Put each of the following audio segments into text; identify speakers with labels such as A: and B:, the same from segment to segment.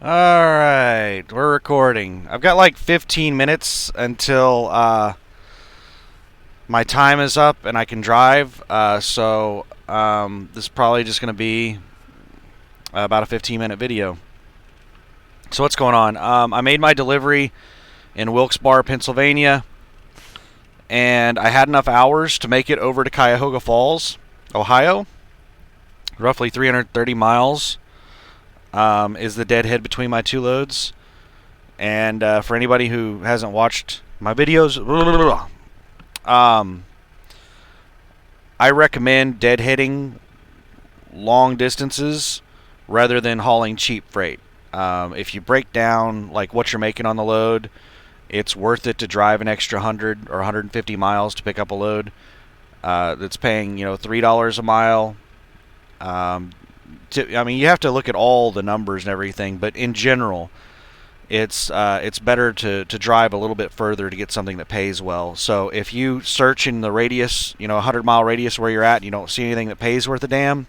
A: Alright, we're recording. I've got like 15 minutes until my time is up and I can drive. This is probably just going to be about a 15-minute video. So what's going on? I made my delivery in Wilkes-Barre, Pennsylvania, and I had enough hours to make it over to Cuyahoga Falls, Ohio. Roughly 330 miles is the deadhead between my two loads. And for anybody who hasn't watched my videos, I recommend deadheading long distances rather than hauling cheap freight. If you break down like what you're making on the load, it's worth it to drive an extra 100 or 150 miles to pick up a load that's paying $3 a mile. You have to look at all the numbers and everything, but in general, it's better to drive a little bit further to get something that pays well. So if you search in the radius, 100-mile radius where you're at, and you don't see anything that pays worth a damn,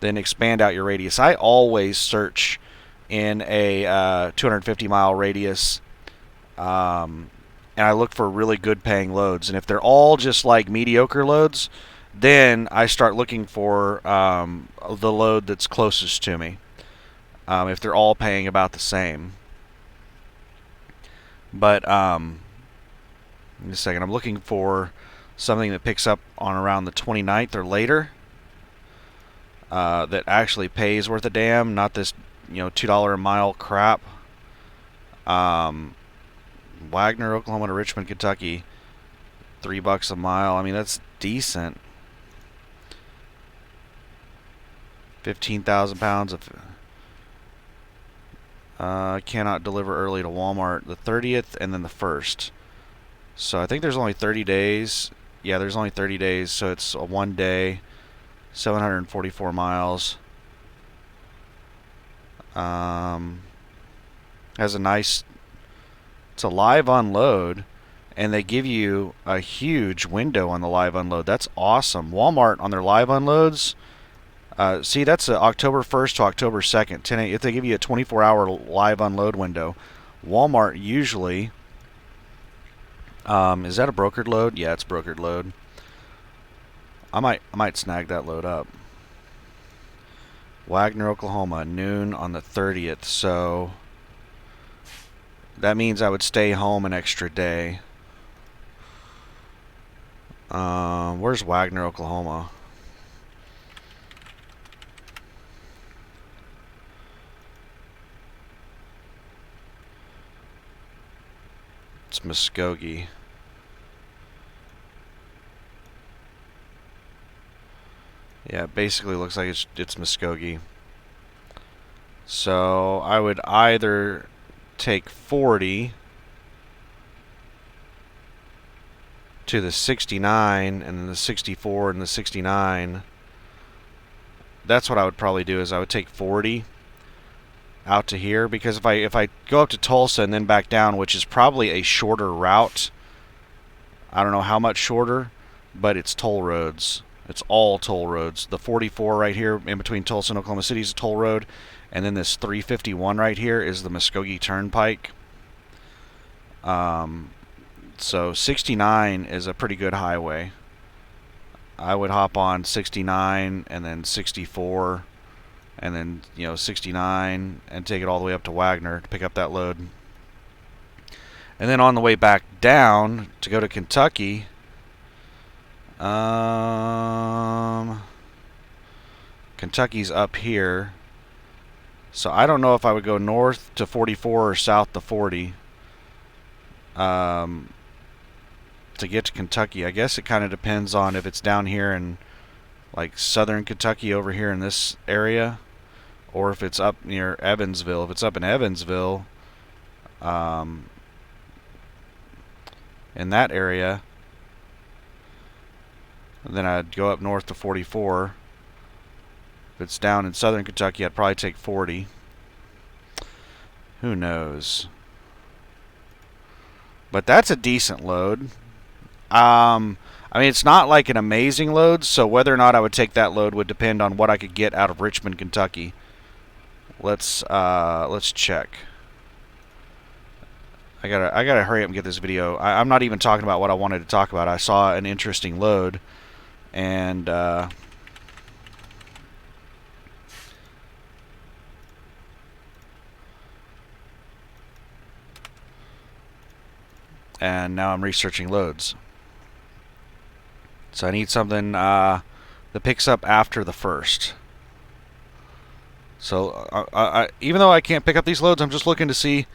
A: then expand out your radius. I always search in a 250-mile radius, and I look for really good paying loads. And if they're all just like mediocre loads, then I start looking for the load that's closest to me, if they're all paying about the same. But in a second, I'm looking for something that picks up on around the 29th or later, that actually pays worth a damn, not this $2 a mile crap. Wagner, Oklahoma to Richmond, Kentucky, $3 a mile. I mean, that's decent. 15,000 pounds of cannot deliver early to Walmart the 30th and then the 1st. So I think there's only 30 days. Yeah, there's only 30 days, so it's a 1 day, 744 miles. Has a nice, it's a live unload, and they give you a huge window on the live unload. That's awesome. Walmart on their live unloads, see, that's October 1st to October 2nd. 10 if they give you a 24-hour live unload window, Walmart usually, is that a brokered load? Yeah, it's brokered load. I might snag that load up. Wagner, Oklahoma, noon on the 30th. So that means I would stay home an extra day. Where's Wagner, Oklahoma? It's Muskogee. Yeah, it basically looks like it's Muskogee. So I would either take 40 to the 69 and then the 64 and the 69. That's what I would probably do, is I would take 40 out to here, because if I go up to Tulsa and then back down, which is probably a shorter route, I don't know how much shorter, but it's toll roads. It's all toll roads. The 44 right here in between Tulsa and Oklahoma City is a toll road, and then this 351 right here is the Muskogee Turnpike. So 69 is a pretty good highway. I would hop on 69 and then 64 and then 69 and take it all the way up to Wagner to pick up that load. And then on the way back down to go to Kentucky, Kentucky's up here, so I don't know if I would go north to 44 or south to 40 to get to Kentucky. I guess it kind of depends on if it's down here in like southern Kentucky over here in this area, or if it's up near Evansville. If it's up in Evansville, in that area, then I'd go up north to 44. If it's down in southern Kentucky, I'd probably take 40. Who knows? But that's a decent load. I mean, it's not like an amazing load, so whether or not I would take that load would depend on what I could get out of Richmond, Kentucky. let's check. I gotta hurry up and get this video. I'm not even talking about what I wanted to talk about. I saw an interesting load, and now I'm researching loads. So I need something that picks up after the first. So even though I can't pick up these loads, I'm just looking to see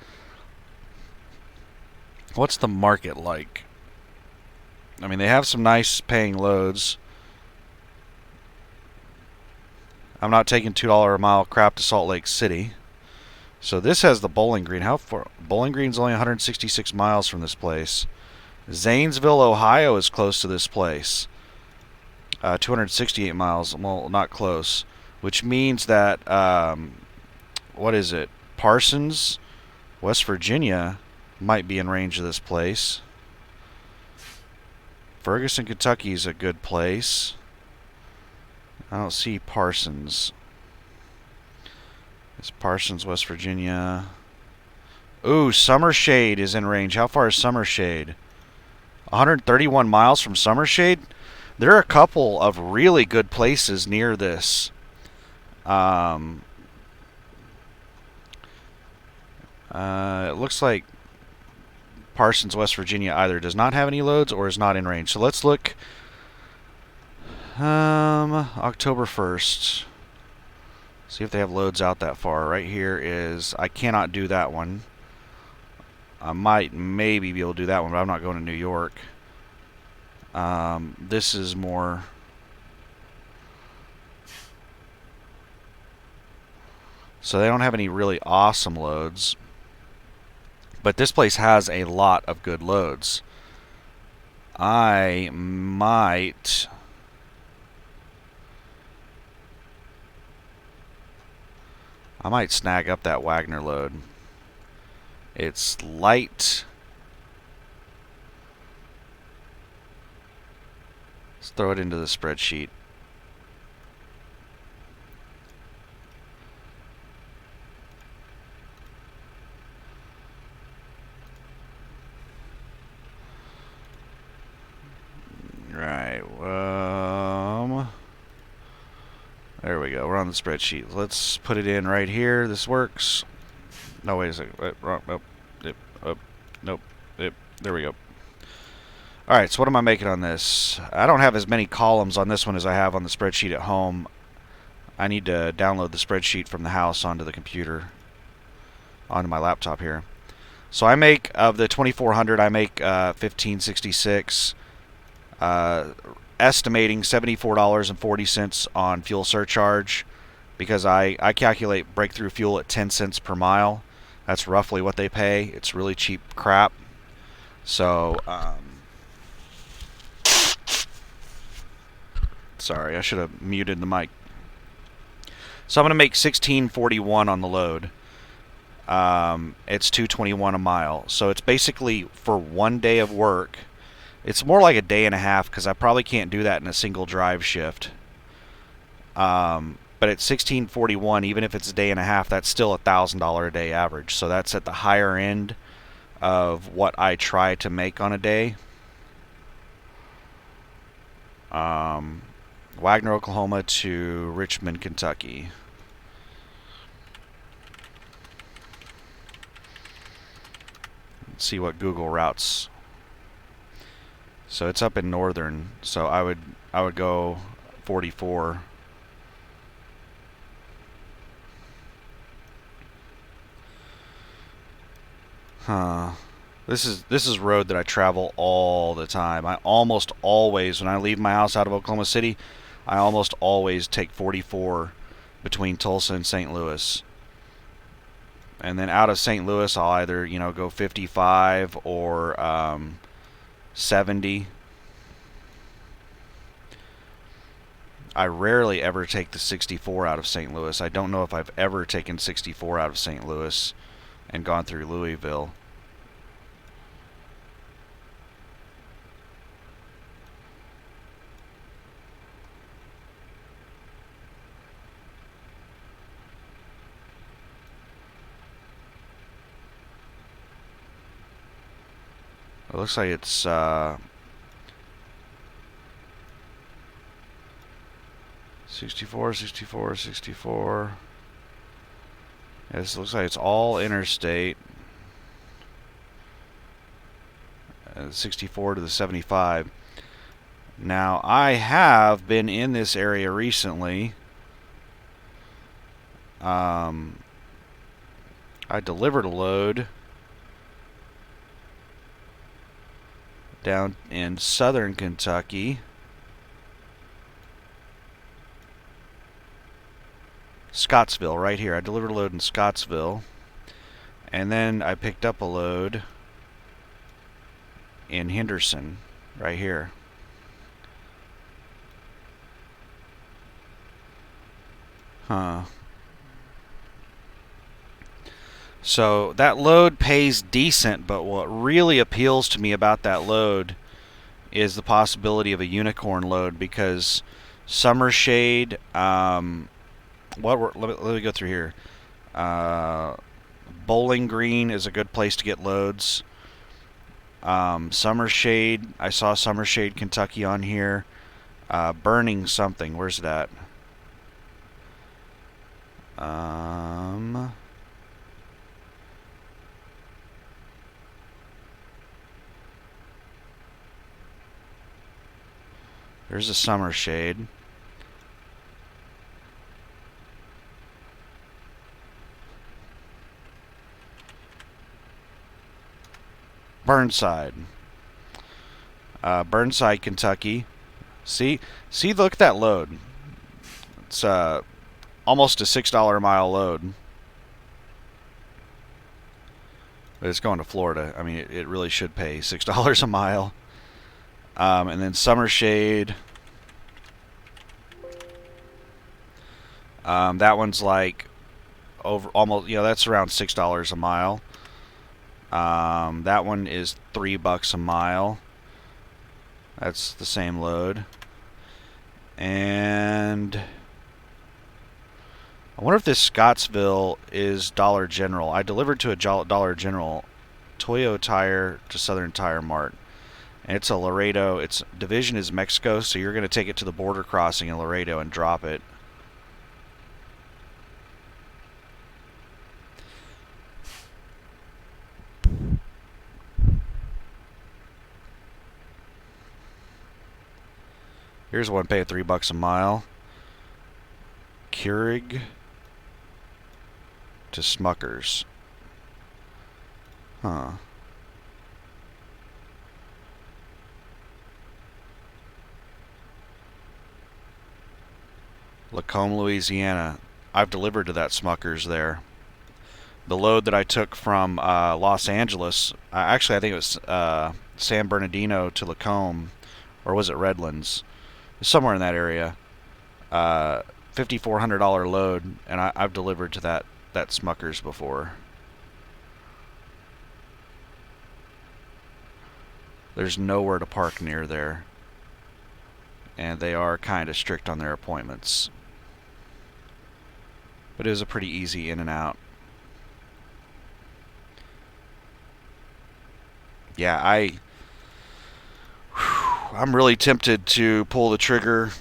A: what's the market like. I mean, they have some nice paying loads. I'm not taking $2 a mile crap to Salt Lake City. So this has the Bowling Green. How far? Bowling Green's only 166 miles from this place. Zanesville, Ohio is close to this place. 268 miles. Well, not close. Which means that, what is it? Parsons, West Virginia might be in range of this place. Ferguson, Kentucky is a good place. I don't see Parsons. It's Parsons, West Virginia. Ooh, Summershade is in range. How far is Summershade? 131 miles from Summershade? There are a couple of really good places near this. It looks like Parsons, West Virginia either does not have any loads or is not in range. So let's look. October 1st. See if they have loads out that far. Right here is, I cannot do that one. I might maybe be able to do that one, but I'm not going to New York. This is more. So they don't have any really awesome loads. But this place has a lot of good loads. I might snag up that Wagner load. It's light. Let's throw it into the spreadsheet. Right. There we go. We're on the spreadsheet. Let's put it in right here. This works. No, wait a second. Wrong. Nope. Nope. There we go. Alright, so what am I making on this? I don't have as many columns on this one as I have on the spreadsheet at home. I need to download the spreadsheet from the house onto the computer, onto my laptop here. So I make, of the 2400, I make 1566, estimating $74.40 on fuel surcharge, because I calculate breakthrough fuel at 10 cents per mile. That's roughly what they pay. It's really cheap crap. So, sorry, I should have muted the mic. So I'm going to make $16.41 on the load. It's $2.21 a mile. So it's basically for 1 day of work. It's more like a day and a half, because I probably can't do that in a single drive shift. But at $16.41, even if it's a day and a half, that's still $1,000 a day average. So that's at the higher end of what I try to make on a day. Wagner, Oklahoma to Richmond, Kentucky. Let's see what Google routes. So it's up in northern. So I would go 44. Huh. This is road that I travel all the time. I almost always, when I leave my house out of Oklahoma City, I almost always take 44 between Tulsa and St. Louis. And then out of St. Louis, I'll either, go 55 or 70. I rarely ever take the 64 out of St. Louis. I don't know if I've ever taken 64 out of St. Louis and gone through Louisville. It looks like it's 64, 64, 64. This looks like it's all interstate. 64 to the 75. Now, I have been in this area recently. I delivered a load down in southern Kentucky. Scottsville, right here. I delivered a load in Scottsville. And then I picked up a load in Henderson, right here. Huh. So that load pays decent, but what really appeals to me about that load is the possibility of a unicorn load, because Summer Shade, let me go through here. Bowling Green is a good place to get loads. Summer Shade, I saw Summer Shade, Kentucky on here. Burning something, where's that? There's a Summer Shade. Burnside. Burnside, Kentucky. See, look at that load. It's almost a $6 a mile load. But it's going to Florida. I mean, it really should pay $6 a mile. And then Summer Shade. That one's like over almost, that's around $6 a mile. That one is $3 a mile. That's the same load. And I wonder if this Scottsville is Dollar General. I delivered to a Dollar General, Toyo Tire to Southern Tire Mart. And it's a Laredo. Its division is Mexico, so you're going to take it to the border crossing in Laredo and drop it. Here's one paying $3 a mile. Keurig to Smuckers. Huh. Lacombe, Louisiana. I've delivered to that Smuckers there. The load that I took from Los Angeles, actually I think it was San Bernardino to Lacombe, or was it Redlands? Somewhere in that area. $5,400 load, and I've delivered to that Smuckers before. There's nowhere to park near there, and they are kind of strict on their appointments. But it was a pretty easy in and out. Yeah, I'm really tempted to pull the trigger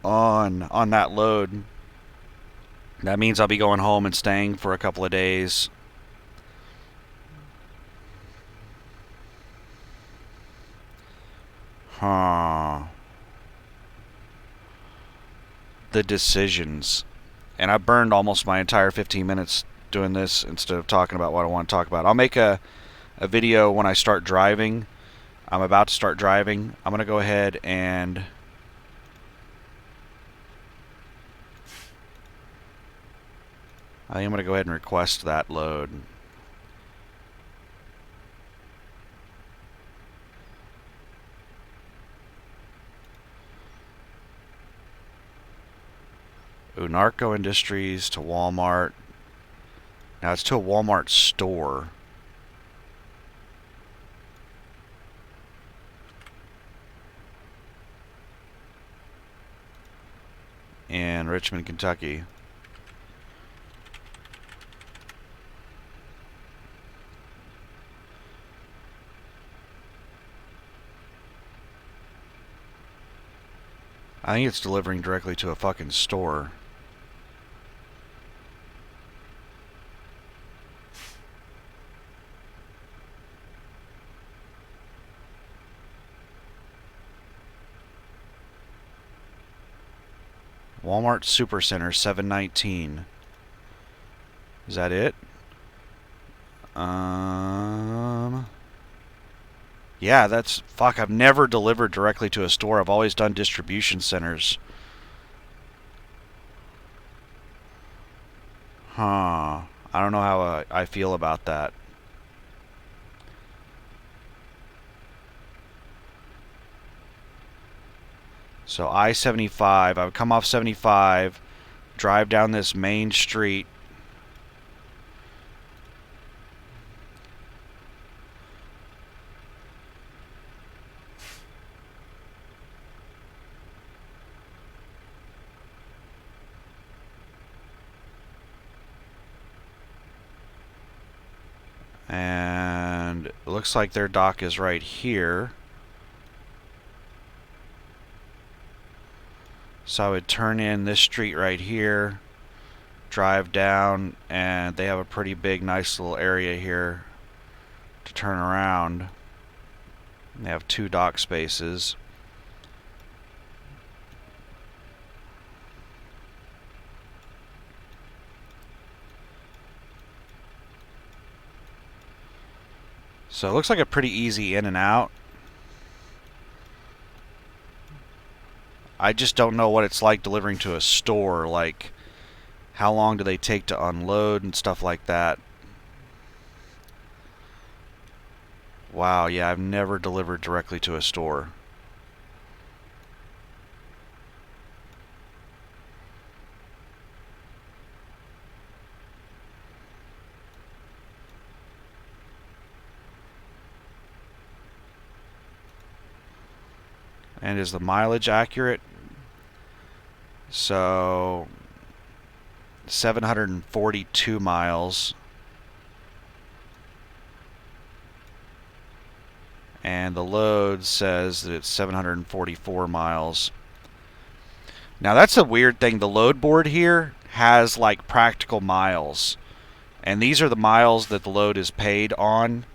A: on that load. That means I'll be going home and staying for a couple of days. Huh. The decisions. And I burned almost my entire 15 minutes doing this instead of talking about what I want to talk about. I'll make a video when I start driving. I'm about to start driving. I'm going to go ahead and I think I'm going to go ahead and request that load. Narco Industries to Walmart. Now it's to a Walmart store. In Richmond, Kentucky. I think it's delivering directly to a fucking store. Walmart Supercenter, 719. Is that it? Yeah, that's... Fuck, I've never delivered directly to a store. I've always done distribution centers. Huh. I don't know how I feel about that. So I-75, I would come off 75, drive down this main street. And it looks like their dock is right here. So I would turn in this street right here, drive down, and they have a pretty big, nice little area here to turn around. They have 2 dock spaces. So it looks like a pretty easy in and out. I just don't know what it's like delivering to a store. Like, how long do they take to unload and stuff like that? Wow, yeah, I've never delivered directly to a store. And is the mileage accurate? So 742 miles. And the load says that it's 744 miles. Now that's a weird thing. The load board here has like practical miles. And these are the miles that the load is paid on.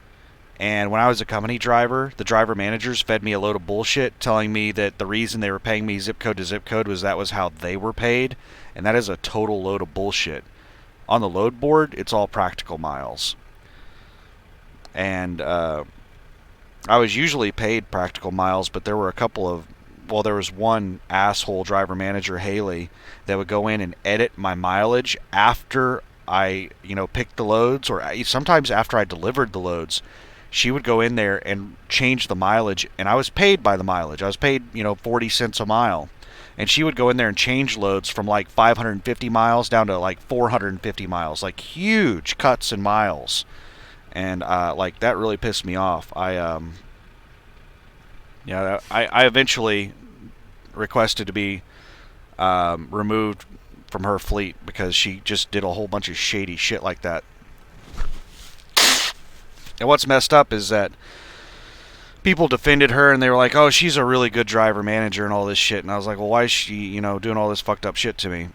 A: And when I was a company driver, the driver managers fed me a load of bullshit telling me that the reason they were paying me zip code to zip code was that was how they were paid. And that is a total load of bullshit. On the load board, it's all practical miles. And I was usually paid practical miles, but there were a couple of... Well, there was one asshole driver manager, Haley, that would go in and edit my mileage after I, picked the loads, or sometimes after I delivered the loads. She would go in there and change the mileage, and I was paid by the mileage. I was paid, 40 cents a mile. And she would go in there and change loads from like 550 miles down to like 450 miles, like huge cuts in miles. And like that really pissed me off. I eventually requested to be removed from her fleet because she just did a whole bunch of shady shit like that. And what's messed up is that people defended her and they were like, oh, she's a really good driver manager and all this shit. And I was like, well, why is she, doing all this fucked up shit to me?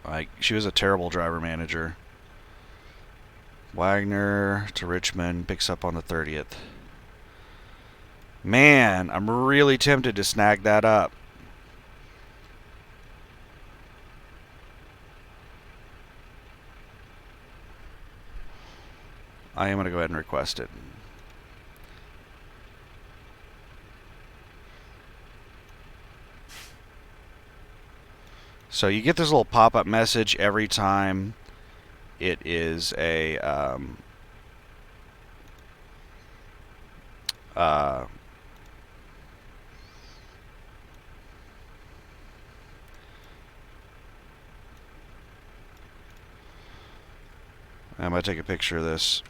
A: Like, she was a terrible driver manager. Wagner to Richmond, picks up on the 30th. Man, I'm really tempted to snag that up. I am going to go ahead and request it. So you get this little pop-up message every time it is a I'm going to take a picture of this.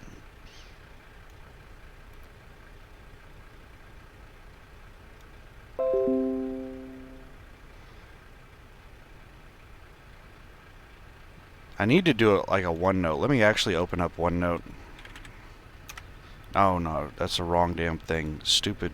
A: I need to do it like a OneNote. Let me actually open up OneNote. Oh no, that's the wrong damn thing. Stupid.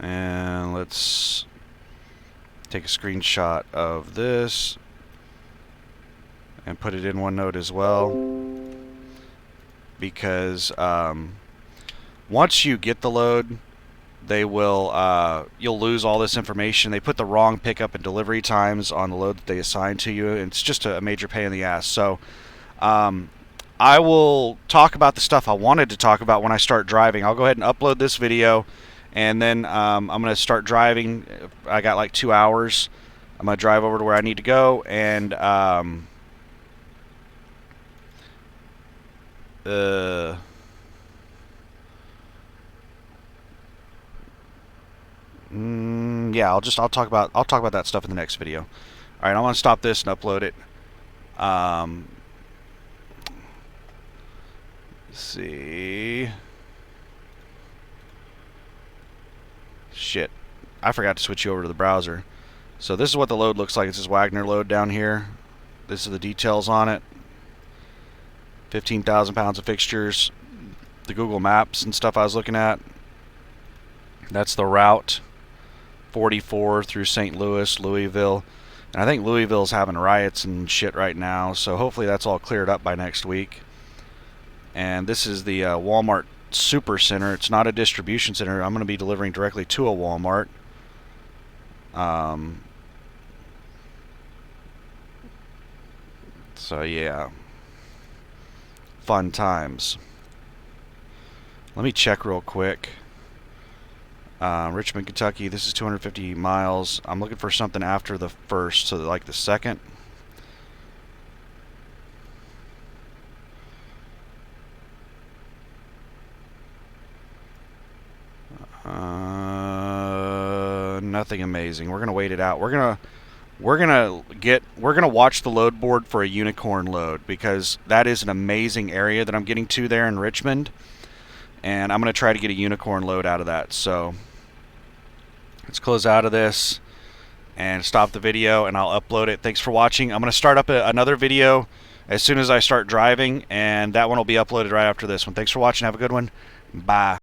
A: And let's take a screenshot of this and put it in OneNote as well, because once you get the load, they will you'll lose all this information. They put the wrong pickup and delivery times on the load that they assign to you, and it's just a major pain in the ass. So I will talk about the stuff I wanted to talk about when I start driving. I'll go ahead and upload this video, and then I'm going to start driving. I got like 2 hours. I'm going to drive over to where I need to go, and yeah, I'll talk about that stuff in the next video. All right, I'm going to stop this and upload it. Let's see. Shit, I forgot to switch you over to the browser. So this is what the load looks like. It says Wagner load down here. This is the details on it. 15,000 pounds of fixtures. The Google Maps and stuff I was looking at. That's the route 44 through St. Louis, Louisville. And I think Louisville's having riots and shit right now, so hopefully that's all cleared up by next week. And this is the Walmart Super Center. It's not a distribution center. I'm going to be delivering directly to a Walmart. So yeah, fun times. Let me check real quick. Richmond, Kentucky. This is 250 miles. I'm looking for something after the 1st, so like the 2nd. Nothing amazing. We're gonna wait it out. We're gonna watch the load board for a unicorn load, because that is an amazing area that I'm getting to there in Richmond, and I'm gonna try to get a unicorn load out of that. So let's close out of this and stop the video, and I'll upload it. Thanks for watching. I'm gonna start up another video as soon as I start driving, and that one will be uploaded right after this one. Thanks for watching. Have a good one. Bye.